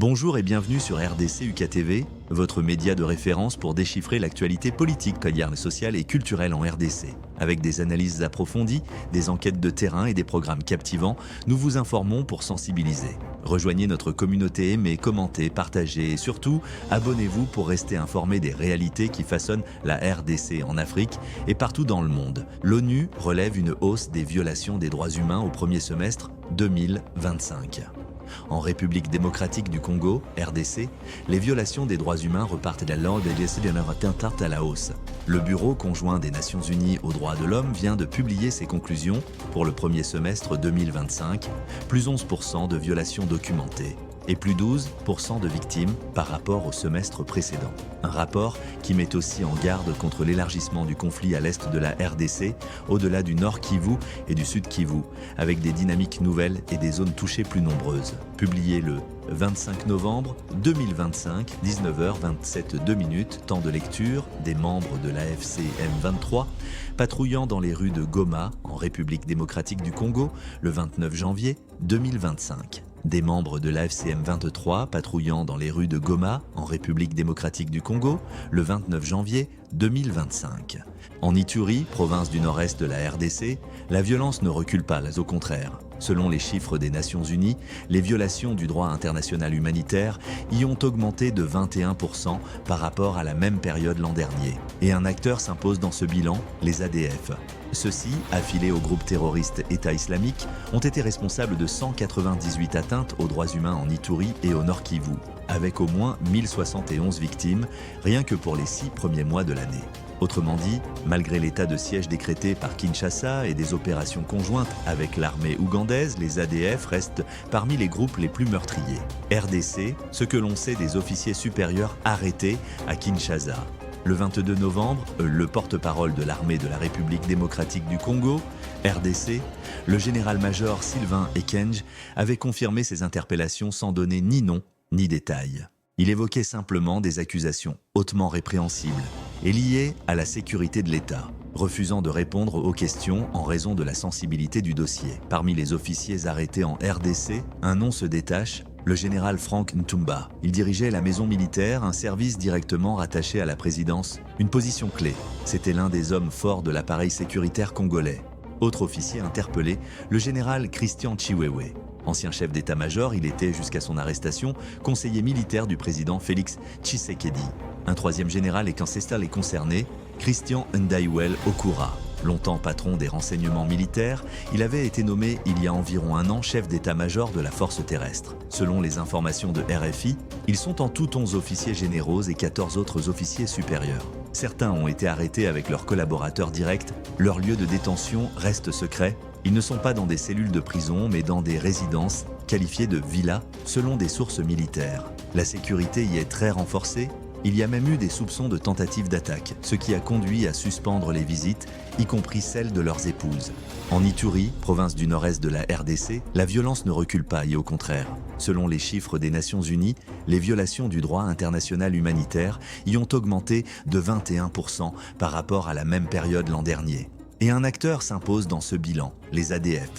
Bonjour et bienvenue sur RDC UKTV, votre média de référence pour déchiffrer l'actualité politique, sociale et culturelle en RDC. Avec des analyses approfondies, des enquêtes de terrain et des programmes captivants, nous vous informons pour sensibiliser. Rejoignez notre communauté, aimez, commentez, partagez et surtout, abonnez-vous pour rester informé des réalités qui façonnent la RDC en Afrique et partout dans le monde. L'ONU relève une hausse des violations des droits humains au premier semestre 2025. En République démocratique du Congo, RDC, les violations des droits humains repartent de l'ordre à la hausse. Le Bureau conjoint des Nations Unies aux droits de l'homme vient de publier ses conclusions pour le premier semestre 2025, plus 11% de violations documentées et plus 12% de victimes par rapport au semestre précédent. Un rapport qui met aussi en garde contre l'élargissement du conflit à l'est de la RDC, au-delà du Nord Kivu et du Sud Kivu, avec des dynamiques nouvelles et des zones touchées plus nombreuses. Publié le 25 novembre 2025, 19h27, temps de lecture des membres de l'AFC M23, patrouillant dans les rues de Goma, en République démocratique du Congo, le 29 janvier 2025. Des membres de l'AFC M23 patrouillant dans les rues de Goma, en République démocratique du Congo, le 29 janvier 2025. En Ituri, province du nord-est de la RDC, la violence ne recule pas, au contraire. Selon les chiffres des Nations Unies, les violations du droit international humanitaire y ont augmenté de 21% par rapport à la même période l'an dernier. Et un acteur s'impose dans ce bilan, les ADF. Ceux-ci, affiliés au groupe terroriste État islamique, ont été responsables de 198 atteintes aux droits humains en Ituri et au Nord Kivu, avec au moins 1071 victimes, rien que pour les 6 premiers mois de l'année. Autrement dit, malgré l'état de siège décrété par Kinshasa et des opérations conjointes avec l'armée ougandaise, les ADF restent parmi les groupes les plus meurtriers. RDC, ce que l'on sait des officiers supérieurs arrêtés à Kinshasa. Le 22 novembre, le porte-parole de l'armée de la République démocratique du Congo, RDC, le général-major Sylvain Ekenge, avait confirmé ces interpellations sans donner ni nom ni détails. Il évoquait simplement des accusations hautement répréhensibles et liées à la sécurité de l'État, refusant de répondre aux questions en raison de la sensibilité du dossier. Parmi les officiers arrêtés en RDC, un nom se détache, le général Frank Ntumba. Il dirigeait la maison militaire, un service directement rattaché à la présidence, une position clé. C'était l'un des hommes forts de l'appareil sécuritaire congolais. Autre officier interpellé, le général Christian Chiwewe. Ancien chef d'état-major, il était, jusqu'à son arrestation, conseiller militaire du président Félix Tshisekedi. Un troisième général et qu'ancestral est concerné, Christian Ndaiwel Okura. Longtemps patron des renseignements militaires, il avait été nommé il y a environ un an chef d'état-major de la force terrestre. Selon les informations de RFI, ils sont en tout 11 officiers généraux et 14 autres officiers supérieurs. Certains ont été arrêtés avec leurs collaborateurs directs, leur lieu de détention reste secret. Ils ne sont pas dans des cellules de prison, mais dans des résidences qualifiées de villas, selon des sources militaires. La sécurité y est très renforcée. Il y a même eu des soupçons de tentatives d'attaque, ce qui a conduit à suspendre les visites, y compris celles de leurs épouses. En Ituri, province du nord-est de la RDC, la violence ne recule pas et au contraire. Selon les chiffres des Nations Unies, les violations du droit international humanitaire y ont augmenté de 21% par rapport à la même période l'an dernier. Et un acteur s'impose dans ce bilan, les ADF.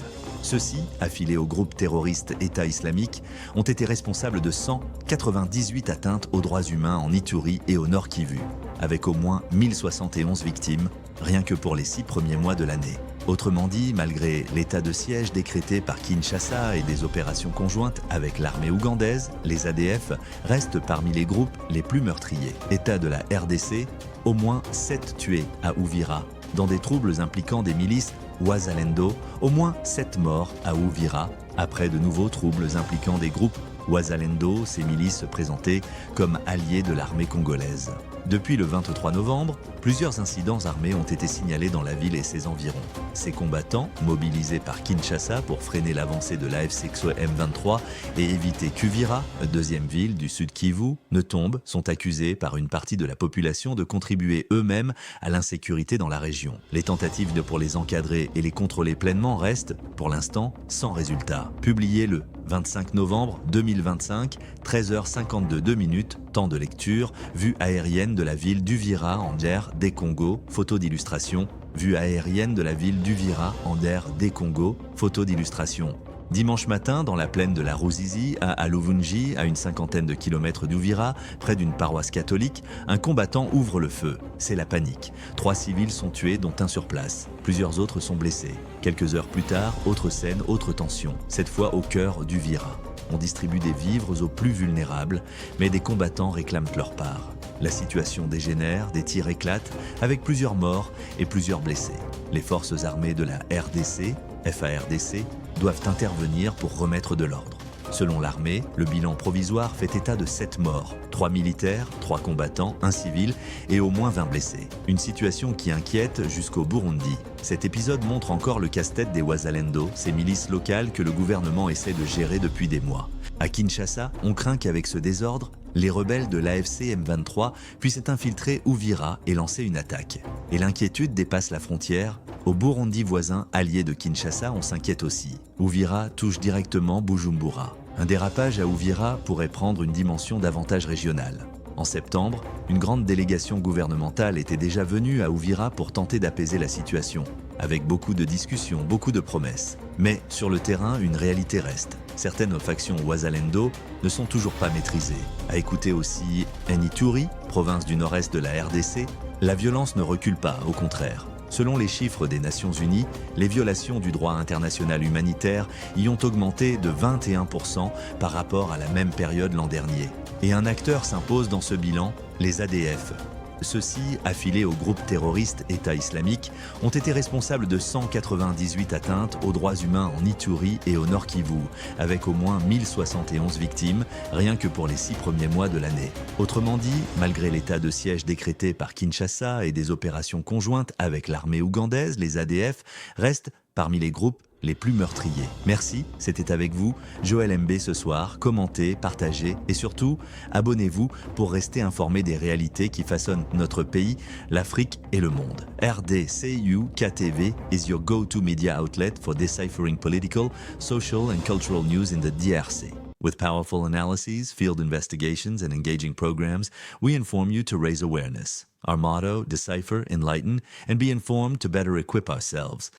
Ceux-ci, affiliés au groupe terroriste État islamique, ont été responsables de 198 atteintes aux droits humains en Ituri et au Nord Kivu, avec au moins 1071 victimes, rien que pour les 6 premiers mois de l'année. Autrement dit, malgré l'état de siège décrété par Kinshasa et des opérations conjointes avec l'armée ougandaise, les ADF restent parmi les groupes les plus meurtriers. État de la RDC, au moins 7 tués à Uvira, dans des troubles impliquant des milices Wazalendo, au moins 7 morts à Uvira, après de nouveaux troubles impliquant des groupes Wazalendo, ces milices présentées comme alliés de l'armée congolaise. Depuis le 23 novembre, plusieurs incidents armés ont été signalés dans la ville et ses environs. Ces combattants, mobilisés par Kinshasa pour freiner l'avancée de l'AFC M23 et éviter qu'Uvira, deuxième ville du Sud Kivu, ne tombe, sont accusés par une partie de la population de contribuer eux-mêmes à l'insécurité dans la région. Les tentatives pour les encadrer et les contrôler pleinement restent, pour l'instant, sans résultat. Publié le 25 novembre 2025, 13h52, temps de lecture, vue aérienne de la ville d'Uvira en R des Congo, photo d'illustration, vue aérienne de la ville d'Uvira en R des Congo, photo d'illustration. Dimanche matin, dans la plaine de la Ruzizi, à Aluvunji, à une cinquantaine de kilomètres d'Uvira, près d'une paroisse catholique, un combattant ouvre le feu. C'est la panique. 3 civils sont tués, dont un sur place. Plusieurs autres sont blessés. Quelques heures plus tard, autre scène, autre tension. Cette fois au cœur d'Uvira. On distribue des vivres aux plus vulnérables, mais des combattants réclament leur part. La situation dégénère, des tirs éclatent, avec plusieurs morts et plusieurs blessés. Les forces armées de la RDC, FARDC, doivent intervenir pour remettre de l'ordre. Selon l'armée, le bilan provisoire fait état de 7 morts, 3 militaires, 3 combattants, 1 civil et au moins 20 blessés. Une situation qui inquiète jusqu'au Burundi. Cet épisode montre encore le casse-tête des Wazalendo, ces milices locales que le gouvernement essaie de gérer depuis des mois. À Kinshasa, on craint qu'avec ce désordre, les rebelles de l'AFC M23 puissent infiltrer Uvira et lancer une attaque. Et l'inquiétude dépasse la frontière. Au Burundi voisin, allié de Kinshasa, on s'inquiète aussi. Uvira touche directement Bujumbura. Un dérapage à Uvira pourrait prendre une dimension davantage régionale. En septembre, une grande délégation gouvernementale était déjà venue à Uvira pour tenter d'apaiser la situation, avec beaucoup de discussions, beaucoup de promesses. Mais sur le terrain, une réalité reste. Certaines factions Wazalendo ne sont toujours pas maîtrisées. À écouter aussi Ituri, province du nord-est de la RDC, la violence ne recule pas, au contraire. Selon les chiffres des Nations Unies, les violations du droit international humanitaire y ont augmenté de 21% par rapport à la même période l'an dernier. Et un acteur s'impose dans ce bilan, les ADF. Ceux-ci, affiliés au groupe terroriste État islamique, ont été responsables de 198 atteintes aux droits humains en Ituri et au Nord Kivu, avec au moins 1071 victimes, rien que pour les 6 premiers mois de l'année. Autrement dit, malgré l'état de siège décrété par Kinshasa et des opérations conjointes avec l'armée ougandaise, les ADF restent parmi les groupes les plus meurtriers. Merci, c'était avec vous, Joël MB ce soir. Commentez, partagez et surtout, abonnez-vous pour rester informé des réalités qui façonnent notre pays, l'Afrique et le monde. RDCU-KTV is your go-to media outlet for deciphering political, social and cultural news in the DRC. With powerful analyses, field investigations, and engaging programs, we inform you to raise awareness. Our motto, decipher, enlighten, and be informed to better equip ourselves.